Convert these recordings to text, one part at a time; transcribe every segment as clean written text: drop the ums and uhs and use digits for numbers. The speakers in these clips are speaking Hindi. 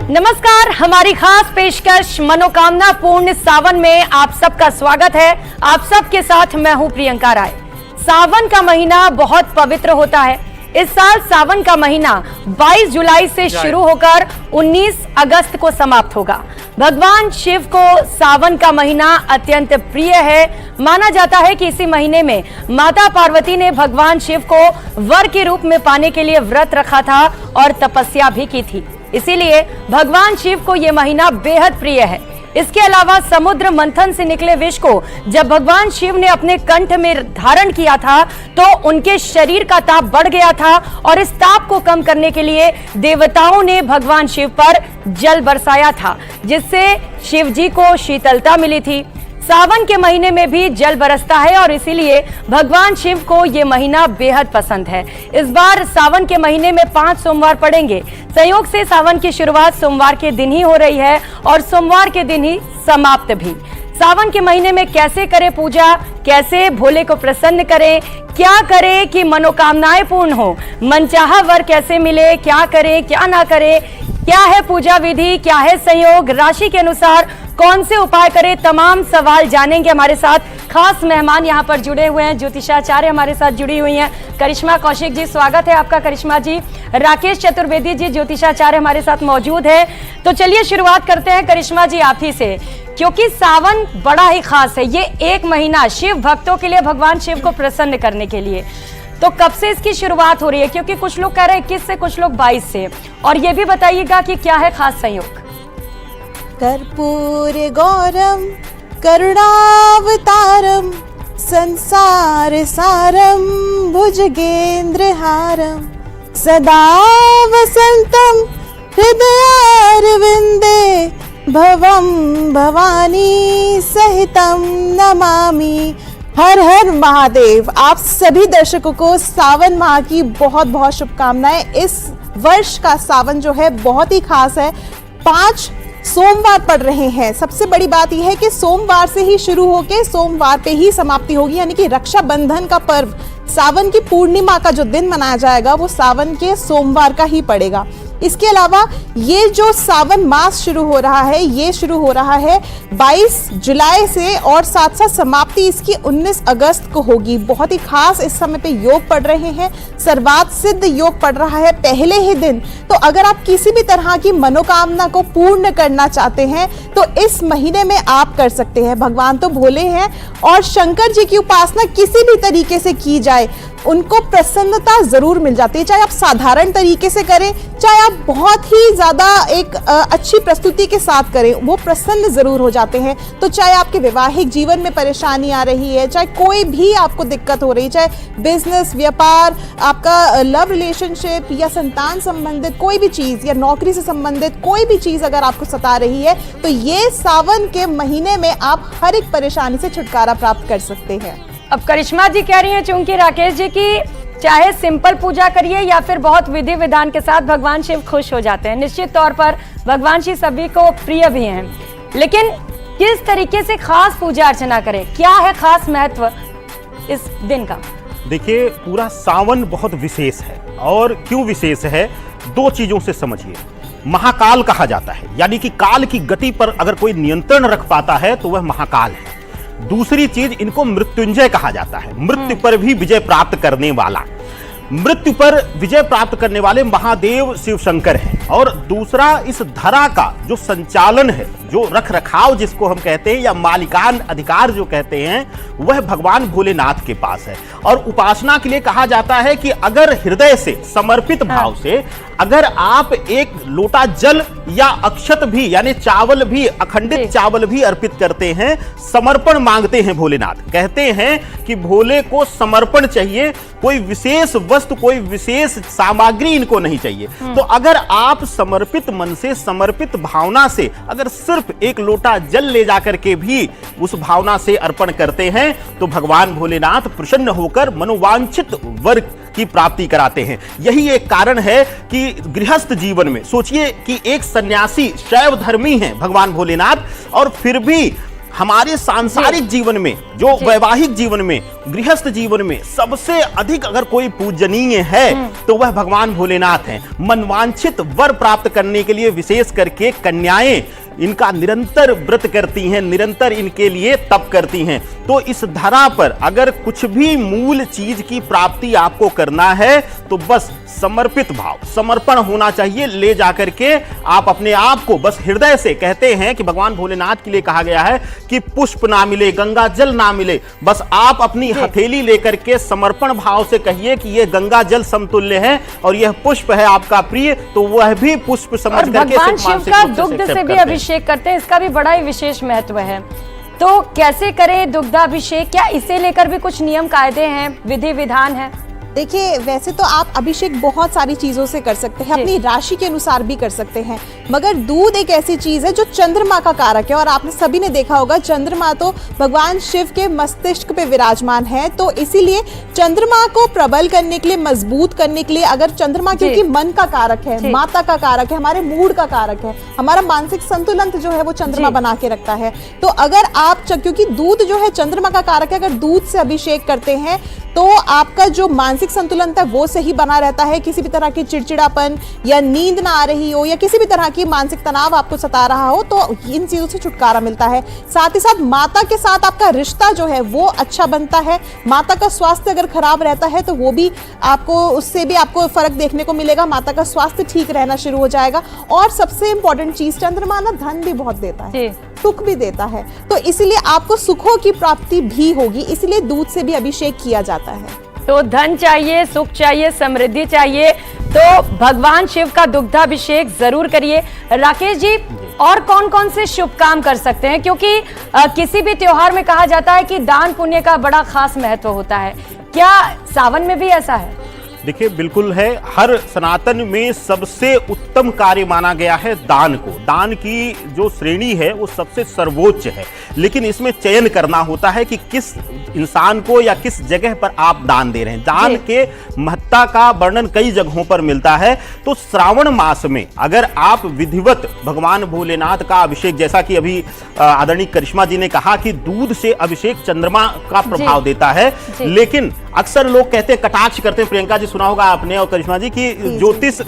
नमस्कार, हमारी खास पेशकश मनोकामना पूर्ण सावन में आप सबका स्वागत है। आप सबके साथ मैं हूं प्रियंका राय। सावन का महीना बहुत पवित्र होता है। इस साल सावन का महीना 22 जुलाई से शुरू होकर 19 अगस्त को समाप्त होगा। भगवान शिव को सावन का महीना अत्यंत प्रिय है। माना जाता है कि इसी महीने में माता पार्वती ने भगवान शिव को वर के रूप में पाने के लिए व्रत रखा था और तपस्या भी की थी। इसीलिए भगवान शिव को यह महीना बेहद प्रिय है। इसके अलावा समुद्र मंथन से निकले विष को जब भगवान शिव ने अपने कंठ में धारण किया था तो उनके शरीर का ताप बढ़ गया था और इस ताप को कम करने के लिए देवताओं ने भगवान शिव पर जल बरसाया था, जिससे शिव जी को शीतलता मिली थी। सावन के महीने में भी जल बरसता है और इसीलिए भगवान शिव को ये महीना बेहद पसंद है। इस बार सावन के महीने में 5 सोमवार पड़ेंगे। संयोग से सावन की शुरुआत सोमवार के दिन ही हो रही है और सोमवार के दिन ही समाप्त भी। सावन के महीने में कैसे करें पूजा, कैसे भोले को प्रसन्न करें, क्या करें कि मनोकामनाएं पूर्ण हो, मनचाहा वर कैसे मिले, क्या करें क्या ना करें, क्या है पूजा विधि, क्या है संयोग, राशि के अनुसार कौन से उपाय करें, तमाम सवाल जानेंगे। हमारे साथ खास मेहमान यहाँ पर जुड़े हुए हैं। ज्योतिषाचार्य हमारे साथ जुड़ी हुई हैं करिश्मा कौशिक जी, स्वागत है आपका करिश्मा जी। राकेश चतुर्वेदी जी ज्योतिषाचार्य हमारे साथ मौजूद है। तो चलिए शुरुआत करते हैं करिश्मा जी आप ही से, क्योंकि सावन बड़ा ही खास है। ये एक महीना शिव भक्तों के लिए, भगवान शिव को प्रसन्न करने के लिए। तो कब से इसकी शुरुआत हो रही है? क्योंकि कुछ लोग कह रहे हैं 21 से, कुछ लोग 22 से। और ये भी बताइएगा कि क्या है खास संयोग। कर्पूर गौरम करुणावतारम संसार सारम भुजगेंद्र हारम सदा वसंतम हृदयारविंदे भवम भवानी सहितम नमामि। हर हर महादेव। आप सभी दर्शकों को सावन माह की बहुत बहुत शुभकामनाएं। इस वर्ष का सावन जो है बहुत ही खास है। 5 सोमवार पड़ रहे हैं। सबसे बड़ी बात यह है कि सोमवार से ही शुरू होकर सोमवार पे ही समाप्ति होगी, यानी कि रक्षाबंधन का पर्व सावन की पूर्णिमा का जो दिन मनाया जाएगा वो सावन के सोमवार का ही पड़ेगा। इसके अलावा ये जो सावन मास शुरू हो रहा है, ये शुरू हो रहा है 22 जुलाई से और साथ साथ समाप्ति इसकी 19 अगस्त को होगी। बहुत ही खास इस समय पे योग पड़ रहे हैं। सर्वार्थ सिद्ध योग पड़ रहा है पहले ही दिन। तो अगर आप किसी भी तरह की मनोकामना को पूर्ण करना चाहते हैं तो इस महीने में आप कर सकते हैं। भगवान तो भोले हैं और शंकर जी की उपासना किसी भी तरीके से की जाए उनको प्रसन्नता जरूर मिल जाती है। चाहे आप साधारण तरीके से करें, चाहे आप बहुत ही ज्यादा एक अच्छी प्रस्तुति के साथ करें, वो प्रसन्न जरूर हो जाते हैं। तो चाहे आपके वैवाहिक जीवन में परेशानी आ रही है, चाहे कोई भी आपको दिक्कत हो रही है, चाहे बिजनेस, व्यापार, आपका लव रिलेशनशिप या संतान संबंधित कोई भी चीज या नौकरी से संबंधित कोई भी चीज अगर आपको सता रही है तो ये सावन के महीने में आप हर एक परेशानी से छुटकारा प्राप्त कर सकते हैं। अब करिश्मा जी कह रही हैं चूंकि राकेश जी की चाहे सिंपल पूजा करिए या फिर बहुत विधि विधान के साथ भगवान शिव खुश हो जाते हैं। निश्चित तौर पर भगवान शिव सभी को प्रिय भी हैं, लेकिन किस तरीके से खास पूजा अर्चना करें, क्या है खास महत्व इस दिन का? देखिए, पूरा सावन बहुत विशेष है। और क्यों विशेष है, 2 चीजों से समझिए। महाकाल कहा जाता है, यानी कि काल की गति पर अगर कोई नियंत्रण रख पाता है तो वह महाकाल है। दूसरी चीज, इनको मृत्युंजय कहा जाता है, मृत्यु पर भी विजय प्राप्त करने वाला। मृत्यु पर विजय प्राप्त करने वाले महादेव शिव शंकर हैं। और दूसरा, इस धरा का जो संचालन है, जो रख रखाव जिसको हम कहते हैं या मालिकान अधिकार जो कहते हैं, वह भगवान भोलेनाथ के पास है। और उपासना के लिए कहा जाता है कि अगर हृदय से समर्पित भाव से अगर आप एक लोटा जल या अक्षत भी यानी चावल भी, अखंडित चावल भी अर्पित करते हैं, समर्पण मांगते हैं भोलेनाथ। कहते हैं कि भोले को समर्पण चाहिए, कोई विशेष वस्तु, कोई विशेष सामग्री इनको नहीं चाहिए। तो अगर आप समर्पित मन से, समर्पित भावना से अगर सिर्फ एक लोटा जल ले जाकर के भी उस भावना से अर्पण करते हैं तो भगवान भोलेनाथ प्रसन्न होकर मनोवांछित वर की प्राप्ति कराते हैं। यही एक कारण है कि गृहस्थ जीवन में सोचिए कि एक सन्यासी शैव धर्मी है भगवान भोलेनाथ, और फिर भी हमारे सांसारिक जीवन में, जो वैवाहिक जीवन में, गृहस्थ जीवन में सबसे अधिक अगर कोई पूजनीय है तो वह भगवान भोलेनाथ हैं। मनवांछित वर प्राप्त करने के लिए विशेष करके कन्याएं इनका निरंतर व्रत करती हैं, निरंतर इनके लिए तप करती हैं। तो इस धरा पर अगर कुछ भी मूल चीज की प्राप्ति आपको करना है तो बस समर्पित भाव, समर्पण होना चाहिए। ले जाकर के आप अपने आप को बस हृदय से, कहते हैं कि भगवान भोलेनाथ के लिए कहा गया है कि पुष्प ना मिले, गंगा जल ना मिले, बस आप अपनी हथेली लेकर के समर्पण भाव से कहिए कि यह गंगा जल समतुल्य है और यह पुष्प है आपका प्रिय, तो वह भी पुष्प समझ करके भगवान शिव का दुग्ध से भी अभिषेक करते हैं, इसका भी बड़ा ही विशेष महत्व है। तो कैसे करें दुग्धाभिषेक? क्या इसे लेकर भी कुछ नियम कायदे हैं, विधि विधान है? देखिए, वैसे तो आप अभिषेक बहुत सारी चीज़ों से कर सकते हैं, अपनी राशि के अनुसार भी कर सकते हैं, मगर दूध एक ऐसी चीज़ है जो चंद्रमा का कारक है। और आपने सभी ने देखा होगा, चंद्रमा तो भगवान शिव के मस्तिष्क पे विराजमान है, तो इसीलिए चंद्रमा को प्रबल करने के लिए, मजबूत करने के लिए, अगर चंद्रमा क्योंकि मन का कारक है, माता का कारक है, हमारे मूड का कारक है, हमारा मानसिक संतुलन जो है वो चंद्रमा बना के रखता है। तो अगर आप, क्योंकि दूध जो है चंद्रमा का कारक है, अगर दूध से अभिषेक करते हैं तो आपका जो मानसिक संतुलन था वो सही बना रहता है। किसी भी तरह की चिड़चिड़ापन या नींद ना आ रही हो या किसी भी तरह की मानसिक तनाव आपको सता रहा हो तो इन चीजों से छुटकारा मिलता है। साथ ही साथ माता के साथ आपका रिश्ता जो है वो अच्छा बनता है। माता का स्वास्थ्य अगर खराब रहता है तो वो भी आपको, उससे भी आपको फर्क देखने को मिलेगा, माता का स्वास्थ्य ठीक रहना शुरू हो जाएगा। और सबसे इंपॉर्टेंट चीज, चंद्रमा ना धन भी बहुत देता है, सुख भी देता है, तो इसीलिए आपको सुखों की प्राप्ति भी होगी, इसलिए दूध से भी अभिषेक किया जाता है। तो धन चाहिए, सुख चाहिए, समृद्धि चाहिए, तो भगवान शिव का दुग्धाभिषेक जरूर करिए। राकेश जी, और कौन कौन से शुभ काम कर सकते हैं? क्योंकि किसी भी त्योहार में कहा जाता है कि दान पुण्य का बड़ा खास महत्व होता है, क्या सावन में भी ऐसा है? देखिए, बिल्कुल है। हर सनातन में सबसे उत्तम कार्य माना गया है दान को। दान की जो श्रेणी है वो सबसे सर्वोच्च है, लेकिन इसमें चयन करना होता है कि किस इंसान को या किस जगह पर आप दान दे रहे हैं। दान के महत्ता का वर्णन कई जगहों पर मिलता है। तो श्रावण मास में अगर आप विधिवत भगवान भोलेनाथ का अभिषेक, जैसा कि अभी आदरणीय करिश्मा जी ने कहा कि दूध से अभिषेक चंद्रमा का प्रभाव देता है, लेकिन अक्सर लोग कहते हैं, कटाक्ष करते हैं, प्रियंका जी सुना होगा आपने और करिश्मा जी, की ज्योतिष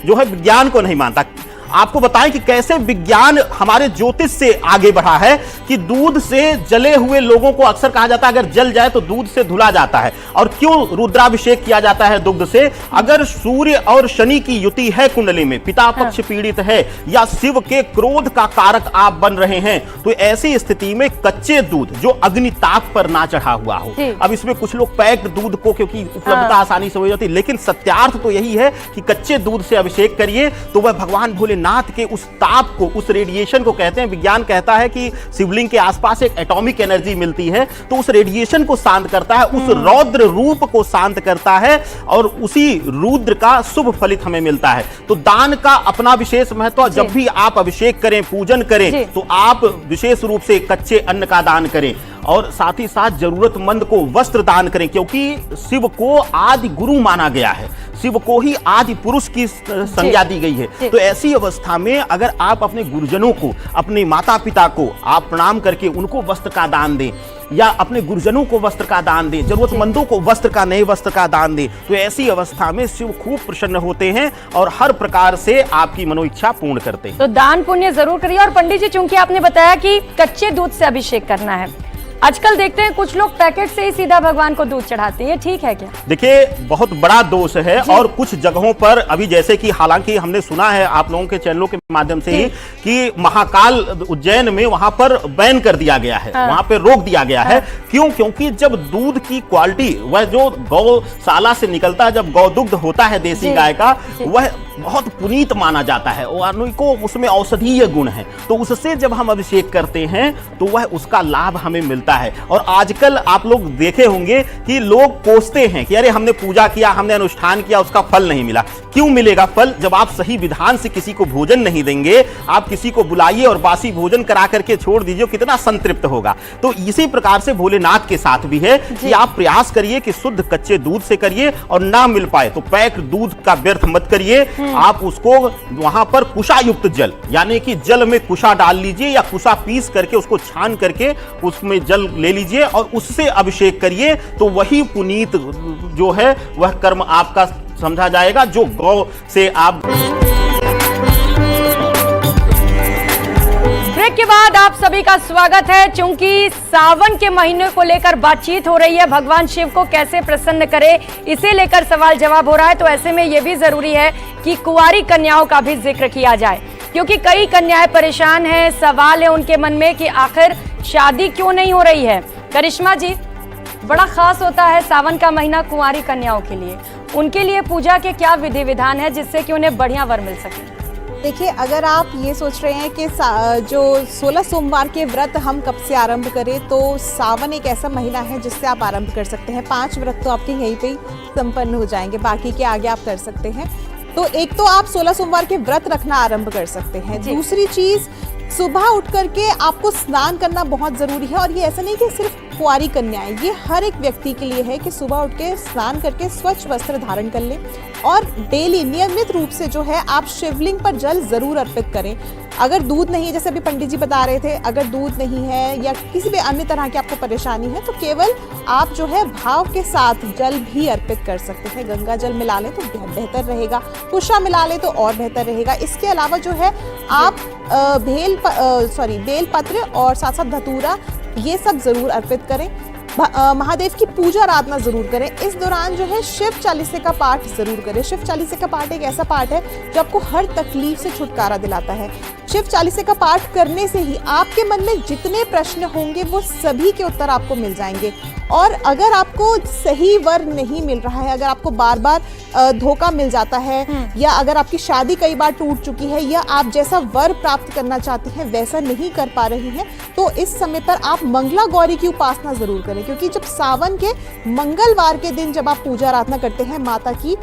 जो है विज्ञान को नहीं मानता। आपको बताएं कि कैसे विज्ञान हमारे ज्योतिष से आगे बढ़ा है कि दूध से जले हुए लोगों को अक्सर कहा जाता है अगर जल जाए तो दूध से धुला जाता है। और क्यों रुद्राभिषेक किया जाता है दुग्ध से? अगर सूर्य और शनि की युति है कुंडली में, पिता पक्ष पीड़ित है या शिव के क्रोध का कारक आप बन रहे हैं, तो ऐसी स्थिति में कच्चे दूध जो अग्नि ताप पर ना चढ़ा हुआ हो, अब इसमें कुछ लोग पैक्ड दूध को क्योंकि उपलब्धता आसानी से हो जाती है, लेकिन सत्यार्थ तो यही है कि कच्चे दूध से अभिषेक करिए तो वह भगवान भोले नाथ के उस ताप को, उस रेडिएशन को, कहते हैं विज्ञान कहता है कि शिवलिंग के आसपास एक एटॉमिक एनर्जी मिलती है, तो उस रेडिएशन को शांत करता है, उस रौद्र रूप को शांत करता है और उसी रुद्र का शुभ फलित हमें मिलता है। तो दान का अपना विशेष महत्व। जब भी आप अभिषेक करें, पूजन करें, तो आप विशेष रूप से कच्चे अन्न का दान करें और साथ ही साथ जरूरतमंद को वस्त्र दान करें, क्योंकि शिव को आदि गुरु माना गया है, शिव को ही आदि पुरुष की संज्ञा दी गई है। तो ऐसी अवस्था में अगर आप अपने गुरुजनों को, अपने माता पिता को आप प्रणाम करके उनको वस्त्र का दान दें या अपने गुरुजनों को वस्त्र का दान दें, जरूरतमंदों को वस्त्र का, नए वस्त्र का दान दें, तो ऐसी अवस्था में शिव खूब प्रसन्न होते हैं और हर प्रकार से आपकी मनोइच्छा पूर्ण करते हैं। तो दान पुण्य जरूर करिए। और पंडित जी, चूंकि आपने बताया कि कच्चे दूध से अभिषेक करना है, आजकल देखते हैं कुछ लोग पैकेट से ही सीधा भगवान को दूध चढ़ाते हैं, ये ठीक है क्या? देखिए, बहुत बड़ा दोष है और कुछ जगहों पर अभी, जैसे कि हालांकि हमने सुना है आप लोगों के चैनलों के माध्यम से ही कि महाकाल उज्जैन में वहां पर बैन कर दिया गया है, वहां पे रोक दिया गया है। क्यों? क्योंकि जब दूध की क्वालिटी, वह जो गौशाला से निकलता है, जब गौदुग्ध होता है देसी गाय का, वह बहुत पुनीत माना जाता है और उसमें औषधीय गुण है, तो उससे जब हम अभिषेक करते हैं तो वह उसका लाभ हमें मिलता है। और आजकल आप लोग देखे होंगे कि लोग कोसते हैं कि अरे हमने पूजा किया, हमने अनुष्ठान किया, उसका फल नहीं मिला। क्यों मिलेगा फल? जब आप सही विधान से किसी को भोजन नहीं देंगे, आप किसी को बुलाइए और बासी भोजन करा करके छोड़ दीजिए, कितना संतृप्त होगा। तो इसी प्रकार से भोलेनाथ के साथ भी है कि आप प्रयास करिए कि शुद्ध कच्चे दूध से करिए, और ना मिल पाए तो पैक दूध का व्यर्थ मत करिए। आप उसको वहां पर कुशा युक्त जल, यानी कि जल में कुशा डाल लीजिए या कुशा पीस करके उसको छान करके उसमें जल ले लीजिए और उससे अभिषेक करिए। तो वही पुनीत जो है वह कर्म आपका समझा जाएगा, जो गौ से आप। ब्रेक के बाद आप सभी का स्वागत है। चूंकि सावन के महीने को लेकर बातचीत हो रही है, भगवान शिव को कैसे प्रसन्न करे, इसे लेकर सवाल जवाब हो रहा है, तो ऐसे में यह भी जरूरी है कि कुंवारी कन्याओं का भी जिक्र किया जाए, क्योंकि कई कन्याएं परेशान हैं। सवाल है उनके मन में कि आखिर शादी क्यों नहीं हो रही है। करिश्मा जी, बड़ा खास होता है सावन का महीना कुंवारी कन्याओं के लिए, उनके लिए पूजा के क्या विधि विधान है जिससे कि उन्हें बढ़िया वर मिल सके? देखिए, अगर आप ये सोच रहे हैं कि जो 16 सोमवार के व्रत हम कब से आरंभ करें, तो सावन एक ऐसा महीना है जिससे आप आरंभ कर सकते हैं। 5 व्रत तो आपके यहीं पे ही संपन्न हो जाएंगे, बाकी के आगे आप कर सकते हैं। तो एक तो आप 16 सोमवार के व्रत रखना आरंभ कर सकते हैं। दूसरी चीज, सुबह उठ करके आपको स्नान करना बहुत जरूरी है, और ये ऐसा नहीं कि सिर्फ कुंवारी कन्याएं, ये हर एक व्यक्ति के लिए है कि सुबह उठ के स्नान करके स्वच्छ वस्त्र धारण कर लें और डेली नियमित रूप से जो है आप शिवलिंग पर जल जरूर अर्पित करें। अगर दूध नहीं है, जैसे अभी पंडित जी बता रहे थे, अगर दूध नहीं है या किसी भी अन्य तरह की आपको परेशानी है, तो केवल आप जो है भाव के साथ जल भी अर्पित कर सकते हैं। गंगा जल मिला लें तो बेहतर रहेगा, कुशा मिला लें तो और बेहतर रहेगा। इसके अलावा जो है आप बेल पत्र और साथ साथ धतूरा ये सब जरूर अर्पित करें। महादेव की पूजा आराधना जरूर करें। इस दौरान जो है शिव चालीसे का पाठ जरूर करें। शिव चालीसे का पाठ एक ऐसा पाठ है जो आपको हर तकलीफ से छुटकारा दिलाता है। शिव चालीसे का पाठ करने से ही आपके मन में जितने प्रश्न होंगे वो सभी के उत्तर आपको मिल जाएंगे। और अगर आपको सही वर नहीं मिल रहा है, अगर आपको बार बार धोखा मिल जाता है, या अगर आपकी शादी कई बार टूट चुकी है, या आप जैसा वर प्राप्त करना चाहते हैं वैसा नहीं कर पा रही हैं, तो इस समय पर आप मंगला गौरी की उपासना जरूर करें। क्योंकि जब सावन के मंगलवार के दिन जब आप पूजा आराधना करते हैं माता की,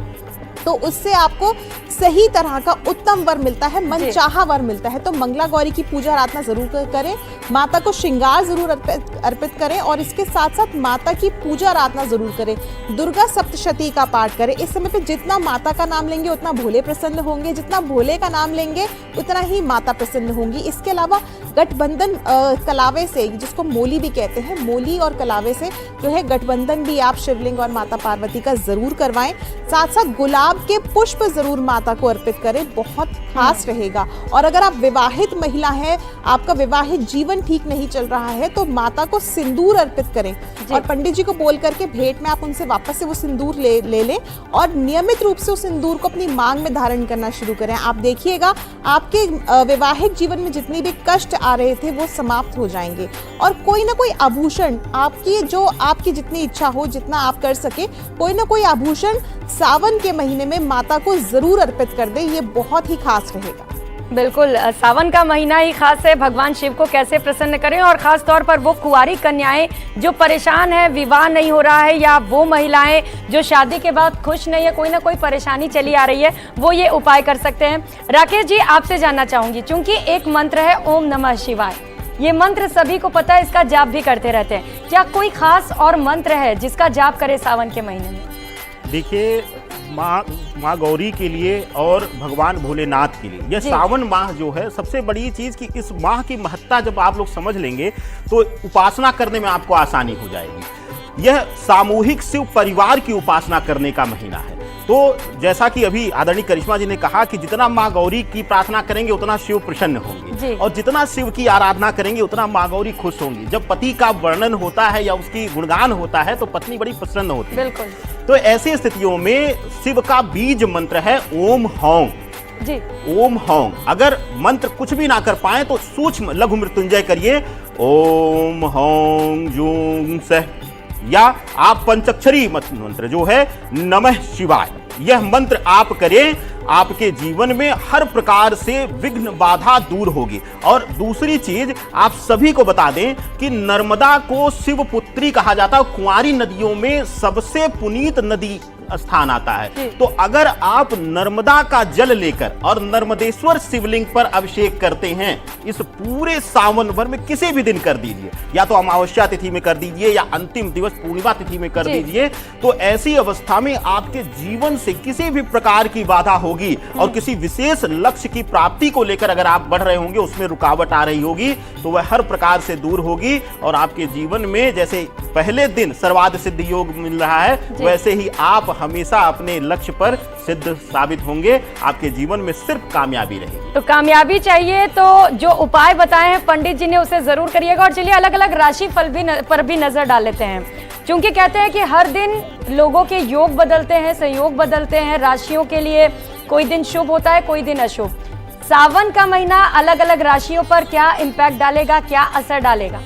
तो उससे आपको सही तरह का उत्तम वर मिलता है, मनचाहा वर मिलता है। तो मंगला गौरी की पूजा आराधना जरूर करें, माता को श्रृंगार जरूर अर्पित करें, और इसके साथ साथ माता की पूजा आराधना जरूर करें। दुर्गा सप्तशती का पाठ करें। इस समय पे जितना माता का नाम लेंगे उतना भोले प्रसन्न होंगे, जितना भोले का नाम लेंगे उतना ही माता प्रसन्न होंगी। इसके अलावा गठबंधन कलावे से, जिसको मोली भी कहते हैं, मोली और कलावे से जो है गठबंधन भी आप शिवलिंग और माता पार्वती का जरूर करवाएं। साथ साथ गुलाब के पुष्प जरूर माता को अर्पित करें, बहुत खास रहेगा। और अगर आप विवाहित महिला हैं, आपका विवाहित जीवन ठीक नहीं चल रहा है, तो माता को सिंदूर अर्पित करें और पंडित जी को बोल करके भेंट में आप उनसे वापस से वो सिंदूर ले लें, और नियमित रूप से उस सिंदूर को अपनी मांग में धारण करना शुरू करें। आप देखिएगा आपके वैवाहिक जीवन में जितनी भी कष्ट आ रहे थे वो समाप्त हो जाएंगे। और कोई ना कोई आभूषण आपकी जितनी इच्छा हो, जितना आप कर सके, कोई ना कोई आभूषण सावन के महीने में माता को जरूर अर्पित कर दे, ये बहुत ही खास रहेगा। बिल्कुल, सावन का महीना ही खास है, भगवान शिव को कैसे प्रसन्न करें, और खास तौर पर वो कुंवारी कन्याएं जो परेशान है, विवाह नहीं हो रहा है, या वो महिलाएं जो शादी के बाद खुश नहीं है, कोई ना कोई परेशानी चली आ रही है, वो ये उपाय कर सकते हैं। राकेश जी, आपसे जानना चाहूंगी, चूंकि एक मंत्र है ओम नमः शिवाय, ये मंत्र सभी को पता है, इसका जाप भी करते रहते हैं, क्या कोई खास और मंत्र है जिसका जाप करे सावन के महीने में? देखिए, माँ गौरी के लिए और भगवान भोलेनाथ के लिए यह सावन माह जो है, सबसे बड़ी चीज कि इस माह की महत्ता जब आप लोग समझ लेंगे तो उपासना करने में आपको आसानी हो जाएगी। यह सामूहिक शिव परिवार की उपासना करने का महीना है। तो जैसा कि अभी आदरणीय करिश्मा जी ने कहा कि जितना माँ गौरी की प्रार्थना करेंगे उतना शिव प्रसन्न होंगे, और जितना शिव की आराधना करेंगे उतना माँ गौरी खुश होंगी। जब पति का वर्णन होता है या उसकी गुणगान होता है तो पत्नी बड़ी प्रसन्न होती है। बिल्कुल। तो ऐसी स्थितियों में शिव का बीज मंत्र है ओम हौं जी। ओम हौं। अगर मंत्र कुछ भी ना कर पाए तो सूक्ष्म लघु मृत्युंजय करिए, ओम हौं जूं सह, या आप पंचाक्षरी मंत्र जो है नमः शिवाय, यह मंत्र आप करें, आपके जीवन में हर प्रकार से विघ्न बाधा दूर होगी। और दूसरी चीज आप सभी को बता दें कि नर्मदा को शिव पुत्री कहा जाता है। कुंवारी नदियों में सबसे पुनीत नदी स्थान आता है। तो अगर आप नर्मदा का जल लेकर और नर्मदेश्वर शिवलिंग पर अभिषेक करते हैं, इस पूरे सावन भर में किसी भी दिन कर दीजिए, या तो अमावस्या तिथि में कर दीजिए या अंतिम दिवस पूर्णिमा तिथि में कर दीजिए, तो ऐसी अवस्था में आपके जीवन से किसी भी प्रकार की बाधा होगी और किसी विशेष लक्ष्य की प्राप्ति को लेकर अगर आप बढ़ रहे होंगे, उसमें रुकावट आ रही होगी, तो वह हर प्रकार से दूर होगी और आपके जीवन में जैसे पहले दिन सर्वार्थ सिद्ध योग मिल रहा है, वैसे ही आप हमेशा अपने लक्ष्य पर सिद्ध साबित होंगे। आपके जीवन में सिर्फ कामयाबी रहेगी। तो कामयाबी चाहिए तो जो उपाय बताए हैं पंडित जी ने उसे जरूर करिएगा। और चलिए अलग अलग राशि फल पर भी नजर डाल लेते हैं, क्योंकि कहते हैं कि हर दिन लोगों के योग बदलते हैं, संयोग बदलते हैं। राशियों के लिए कोई दिन शुभ होता है, कोई दिन अशुभ। सावन का महीना अलग अलग राशियों पर क्या इम्पैक्ट डालेगा, क्या असर डालेगा?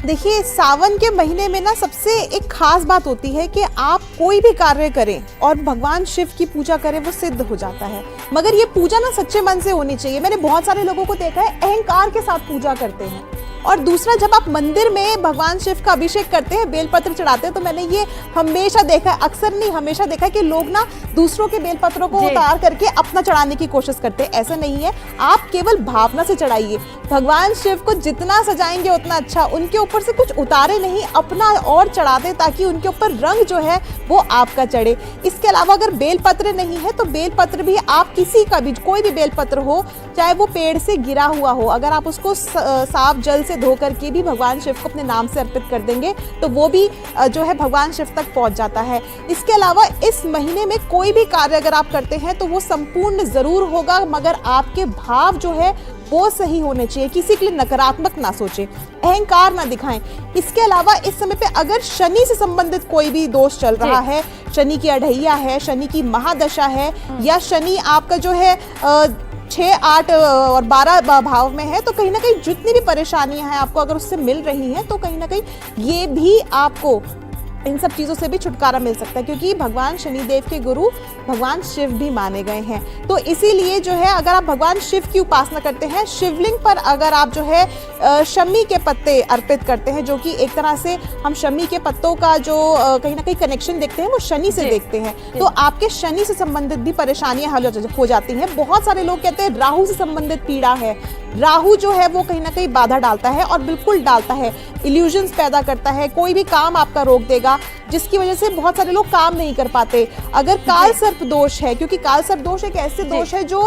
देखिए, सावन के महीने में ना सबसे एक खास बात होती है कि आप कोई भी कार्य करें और भगवान शिव की पूजा करें, वो सिद्ध हो जाता है। मगर ये पूजा ना सच्चे मन से होनी चाहिए। मैंने बहुत सारे लोगों को देखा है अहंकार के साथ पूजा करते हैं। और दूसरा, जब आप मंदिर में भगवान शिव का अभिषेक करते हैं, बेलपत्र चढ़ाते हैं, तो मैंने ये हमेशा देखा है, अक्सर नहीं हमेशा देखा है कि लोग ना दूसरों के बेलपत्रों को उतार करके अपना चढ़ाने की कोशिश करते हैं। ऐसा नहीं है, आप केवल भावना से चढ़ाइए। भगवान शिव को जितना सजाएंगे उतना अच्छा। उनके ऊपर से कुछ उतारे नहीं, अपना और चढ़ा दे ताकि उनके ऊपर रंग जो है वो आपका चढ़े। इसके अलावा अगर बेलपत्र नहीं है तो बेलपत्र भी आप किसी का भी, कोई भी बेलपत्र हो, चाहे वो पेड़ से गिरा हुआ हो, अगर आप उसको साफ जल से धो करके भी भगवान शिव को अपने नाम से अर्पित कर देंगे तो वो भी जो है भगवान शिव तक पहुंच जाता है। इसके अलावा इस महीने में कोई भी कार्य अगर आप करते हैं तो वो संपूर्ण जरूर होगा, मगर आपके भाव जो है वो सही होने चाहिए। किसी के लिए नकारात्मक ना सोचें, अहंकार ना दिखाएं। इसके अलावा इस समय पे अगर शनि से संबंधित कोई भी दोष चल रहा है, शनि की अढ़ैया है, शनि की महादशा है, या शनि आपका जो है 6, 8 और 12 भाव में है, तो कहीं ना कहीं जितनी भी परेशानियां हैं आपको अगर उससे मिल रही हैं, तो कहीं ना कहीं ये भी आपको इन सब चीज़ों से भी छुटकारा मिल सकता है, क्योंकि भगवान शनिदेव के गुरु भगवान शिव भी माने गए हैं। तो इसीलिए जो है अगर आप भगवान शिव की उपासना करते हैं, शिवलिंग पर अगर आप जो है शमी के पत्ते अर्पित करते हैं, जो कि एक तरह से हम शमी के पत्तों का जो कहीं ना कहीं कनेक्शन देखते हैं वो शनि से देखते हैं, तो आपके शनि से संबंधित भी परेशानियां हल हो जाती हैं। बहुत सारे लोग कहते हैं राहु से संबंधित पीड़ा है। राहु जो है वो कहीं ना कहीं बाधा डालता है, और बिल्कुल डालता है, इल्यूजन्स पैदा करता है, कोई भी काम आपका रोक देगा, जिसकी वजह से बहुत सारे लोग काम नहीं कर पाते। अगर काल सर्प दोष है, क्योंकि काल सर्प दोष एक ऐसे दोष है जो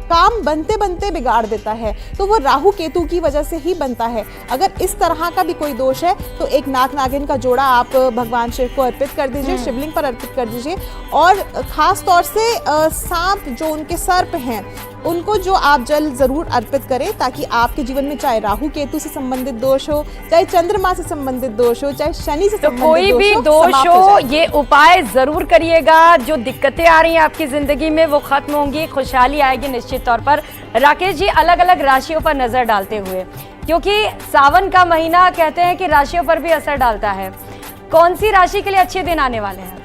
काम बनते बनते बिगाड़ देता है, तो वो राहु केतु की वजह से ही बनता है। अगर इस तरह का भी कोई दोष है तो एक नाग नागिन का जोड़ा आप भगवान शिव को अर्पित कर दीजिए, शिवलिंग पर अर्पित कर दीजिए। और खास तौर से सांप जो उनके सर्प हैं उनको जो आप जल जरूर अर्पित करें, ताकि आपके जीवन में चाहे राहु केतु से संबंधित दोष हो, चाहे चंद्रमा से संबंधित दोष हो, चाहे शनि से संबंधित कोई भी दोष हो, ये उपाय जरूर करिएगा। जो दिक्कतें आ रही हैं आपकी जिंदगी में वो खत्म होंगी, खुशहाली आएगी निश्चित तौर पर। राकेश जी, अलग अलग राशियों पर नजर डालते हुए, क्योंकि सावन का महीना कहते हैं कि राशियों पर भी असर डालता है, कौन सी राशि के लिए अच्छे दिन आने वाले हैं?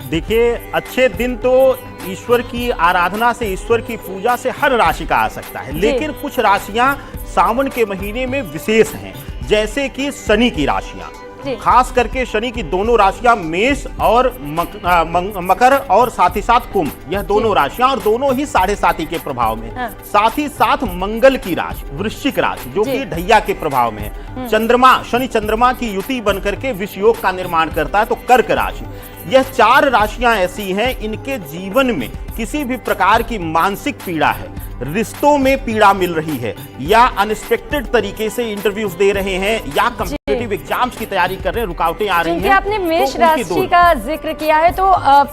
देखिए, अच्छे दिन तो ईश्वर की आराधना से, ईश्वर की पूजा से हर राशि का आ सकता है, लेकिन कुछ राशियां सावन के महीने में विशेष हैं, जैसे कि शनि की राशियां। खास करके शनि की दोनों राशियां मेष और मकर और साथ ही साथ कुंभ, यह दोनों राशियां, और दोनों ही 7.5 के प्रभाव में। साथ ही साथ मंगल की राशि वृश्चिक राशि, जो कि ढैया के प्रभाव में है। चंद्रमा, शनि चंद्रमा की युति बनकर के विष योग का निर्माण करता है, तो कर्क राशि। यह 4 राशियां ऐसी हैं, इनके जीवन में किसी भी प्रकार की मानसिक पीड़ा है, रिश्तों में पीड़ा मिल रही है, या अनएक्सपेक्टेड तरीके से इंटरव्यूज दे रहे हैं, या कॉम्पिटिटिव एग्जाम्स की तैयारी कर रहे हैं, रुकावटें आ रही हैं। आपने मेष राशि का जिक्र किया है, तो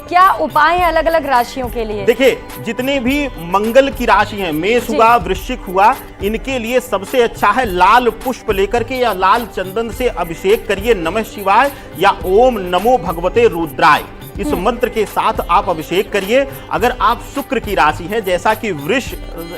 क्या उपाय हैं अलग अलग राशियों के लिए? देखिए, जितने भी मंगल की राशि हैं, मेष हुआ, वृश्चिक हुआ, इनके लिए सबसे अच्छा है लाल पुष्प लेकर के या लाल चंदन से अभिषेक करिए, नमः शिवाय या ओम नमो भगवते रुद्राय, इस मंत्र के साथ आप अभिषेक करिए। अगर आप शुक्र की राशि है, जैसा कि वृष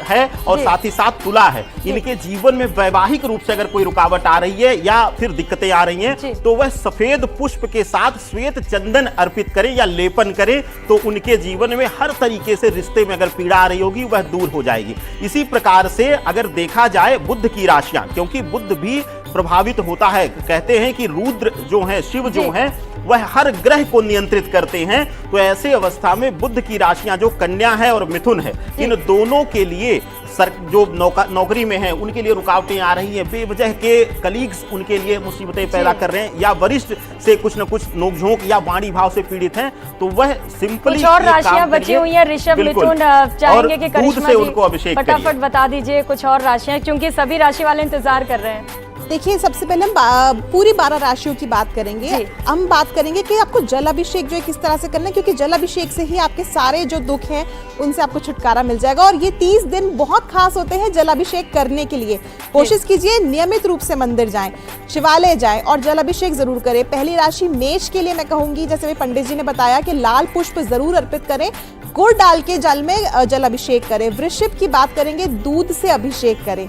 है और साथ ही साथ तुला है, इनके जीवन में वैवाहिक रूप से अगर कोई रुकावट आ रही है या फिर दिक्कतें आ रही हैं, तो वह सफेद पुष्प के साथ श्वेत चंदन अर्पित करें या लेपन करें, तो उनके जीवन में हर तरीके से रिश्ते में अगर पीड़ा आ रही होगी वह दूर हो जाएगी। इसी प्रकार से अगर देखा जाए बुध की राशियां, क्योंकि बुध भी प्रभावित होता है, कहते हैं कि रुद्र जो है, शिव जो है, वह हर ग्रह को नियंत्रित करते हैं। तो ऐसे अवस्था में बुध की राशियां जो कन्या है और मिथुन है, इन दोनों के लिए जो नौकरी में है उनके लिए रुकावटें आ रही हैं, बेवजह के कलीग्स उनके लिए मुसीबतें पैदा कर रहे हैं, या वरिष्ठ से कुछ न कुछ नोकझोंक या वाणी भाव से पीड़ित हैं, तो वह सिंपली कुछ और राशियां बची हुई हैं ऋषभ मिथुन, चाहेंगे कि करिश्मा से उनको अभिषेक फटाफट बता दीजिए कुछ और राशियां, क्योंकि सभी राशि वाले इंतजार कर रहे हैं। देखिए, सबसे पहले हम पूरी 12 राशियों की बात करेंगे। हम बात करेंगे कि आपको जल अभिषेक जो है किस तरह से करना है, क्योंकि जल अभिषेक से ही आपके सारे जो दुख हैं उनसे आपको छुटकारा मिल जाएगा। और ये 30 दिन बहुत खास होते हैं जल अभिषेक करने के लिए। कोशिश कीजिए नियमित रूप से मंदिर जाएं, शिवालय जाएं और जल अभिषेक जरूर करें। पहली राशि मेष के लिए मैं कहूंगी, जैसे पंडित जी ने बताया कि लाल पुष्प जरूर अर्पित करें, गुड़ डाल के जल में जल अभिषेक करें। वृश्चिक की बात करेंगे, दूध से अभिषेक करें।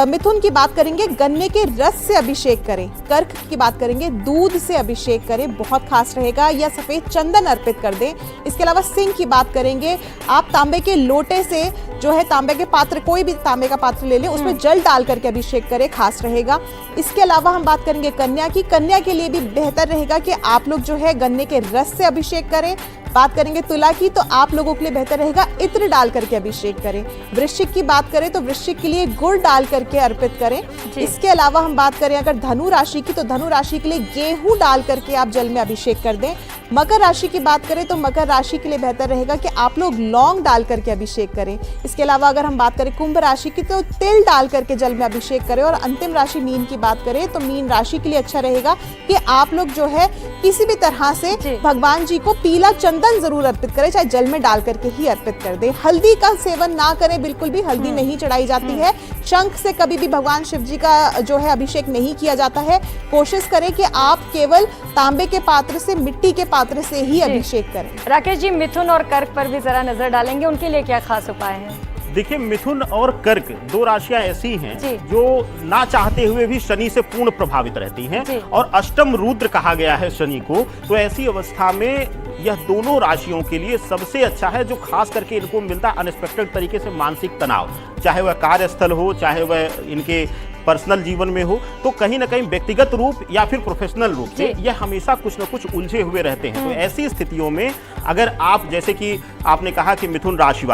मिथुन की बात करेंगे, गन्ने के रस से अभिषेक करें। कर्क की बात करेंगे, दूध से अभिषेक करें, बहुत खास रहेगा, या सफेद चंदन अर्पित कर दें। इसके अलावा सिंह की बात करेंगे, आप तांबे के लोटे से जो है तांबे के पात्र, कोई भी तांबे का पात्र ले लें, उसमें जल डाल करके अभिषेक करें, खास रहेगा। इसके अलावा हम बात करेंगे कन्या की। कन्या के लिए भी बेहतर रहेगा कि आप लोग जो है गन्ने के रस से अभिषेक करें। बात करेंगे तुला की, तो आप लोगों के लिए बेहतर रहेगा इत्र डाल करके अभिषेक करें। वृश्चिक की बात करें तो वृश्चिक के लिए गुड़ डाल करके अर्पित करें। इसके अलावा हम बात करें अगर धनु राशि की, तो धनु राशि के लिए गेहूं डाल करके आप जल में अभिषेक कर दें। मकर राशि की बात करें तो मकर राशि के लिए बेहतर रहेगा कि आप लोग लौंग डाल करके अभिषेक करें। इसके अलावा अगर हम बात करें कुंभ राशि की, तो तिल डाल करके जल में अभिषेक करें। और अंतिम राशि मीन की बात करें तो मीन राशि के लिए अच्छा रहेगा कि आप लोग जो है किसी भी तरह से भगवान जी को पीला चंदन जरूर अर्पित करें, चाहे जल में डाल करके ही अर्पित कर दें। हल्दी का सेवन ना करें, बिल्कुल भी हल्दी नहीं चढ़ाई जाती है। शंख से कभी भी भगवान शिव जी का जो है अभिषेक नहीं किया जाता है। कोशिश करें कि आप केवल तांबे के पात्र से, मिट्टी के पात्र से ही अभिषेक करें। राकेश जी, मिथुन और कर्क पर भी जरा नजर डालेंगे, उनके लिए क्या खास उपाय है? देखिए, मिथुन और कर्क दो राशियां ऐसी हैं जो ना चाहते हुए भी शनि से पूर्ण प्रभावित रहती हैं, और अष्टम रुद्र कहा गया है शनि को। तो ऐसी अवस्था में यह दोनों राशियों के लिए सबसे अच्छा है, जो खास करके इनको मिलता है अनएक्सपेक्टेड तरीके से मानसिक तनाव, चाहे वह कार्यस्थल हो, चाहे वह इनके पर्सनल जीवन में हो, तो कहीं ना कहीं व्यक्तिगत रूप या फिर प्रोफेशनल रूप से यह हमेशा कुछ न कुछ उलझे हुए रहते हैं। तो ऐसी स्थितियों में अगर आप, जैसे कि आपने कहा कि मिथुन राशि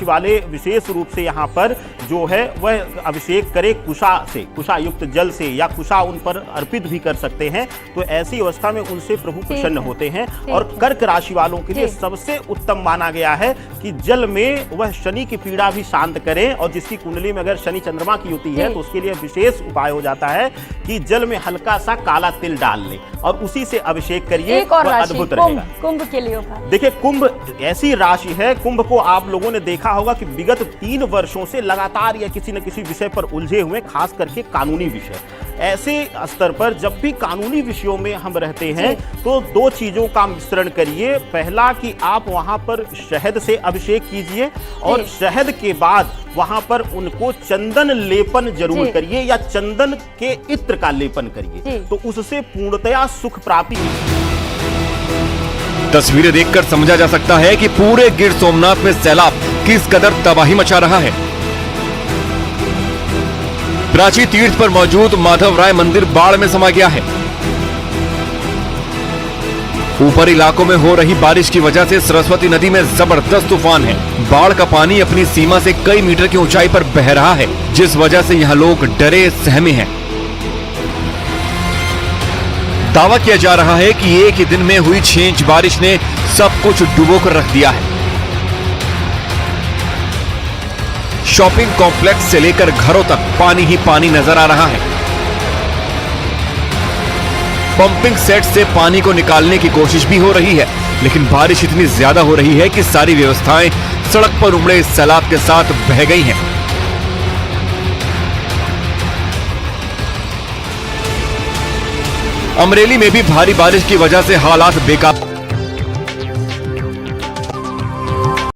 वाले विशेष रूप से यहाँ पर जो है वह अभिषेक करे कुशा से, कुशा युक्त जल से, या कुशा उन पर अर्पित भी कर सकते हैं। तो ऐसी अवस्था में उनसे प्रभु प्रसन्न होते हैं। और कर्क राशि वालों के लिए सबसे उत्तम माना गया है कि जल में वह शनि की पीड़ा भी शांत करें, और जिसकी कुंडली में अगर शनि चंद्रमा की युति है तो उसके लिए विशेष उपाय हो जाता है कि जल में हल्का सा काला तिल डाल ले और उसी से अभिषेक करिए, अद्भुत रहेगा। कुंभ के लिए देखिए, कुंभ ऐसी राशि है, कुंभ को आप लोगों ने देखा होगा कि विगत 3 वर्षों से लगातार या किसी न किसी विषय पर उलझे हुए, खास करके कानूनी विषय। ऐसे स्तर पर जब भी कानूनी विषयों में हम रहते हैं तो 2 चीजों का मिश्रण करिए। पहला कि आप वहां पर शहद से अभिषेक कीजिए, और शहद के बाद वहां पर उनको चंदन लेपन जरूर करिए, या चंदन के इत्र का लेपन करिए, तो उससे पूर्णतया सुख प्राप्ति। तस्वीरें देखकर समझा जा सकता है कि पूरे गिर सोमनाथ में सैलाब किस कदर तबाही मचा रहा है। प्राची तीर्थ पर मौजूद माधव राय मंदिर बाढ़ में समा गया है। ऊपरी इलाकों में हो रही बारिश की वजह से सरस्वती नदी में जबरदस्त तूफान है। बाढ़ का पानी अपनी सीमा से कई मीटर की ऊंचाई पर बह रहा है, जिस वजह से यहाँ लोग डरे सहमे हैं। दावा किया जा रहा है कि एक ही दिन में हुई 6 इंच बारिश ने सब कुछ डुबो कर रख दिया है। शॉपिंग कॉम्प्लेक्स से लेकर घरों तक पानी ही पानी नजर आ रहा है। पंपिंग सेट से पानी को निकालने की कोशिश भी हो रही है, लेकिन बारिश इतनी ज्यादा हो रही है कि सारी व्यवस्थाएं सड़क पर उमड़े सैलाब के साथ बह गई हैं। अमरेली में भी भारी बारिश की वजह से हालात बेकार।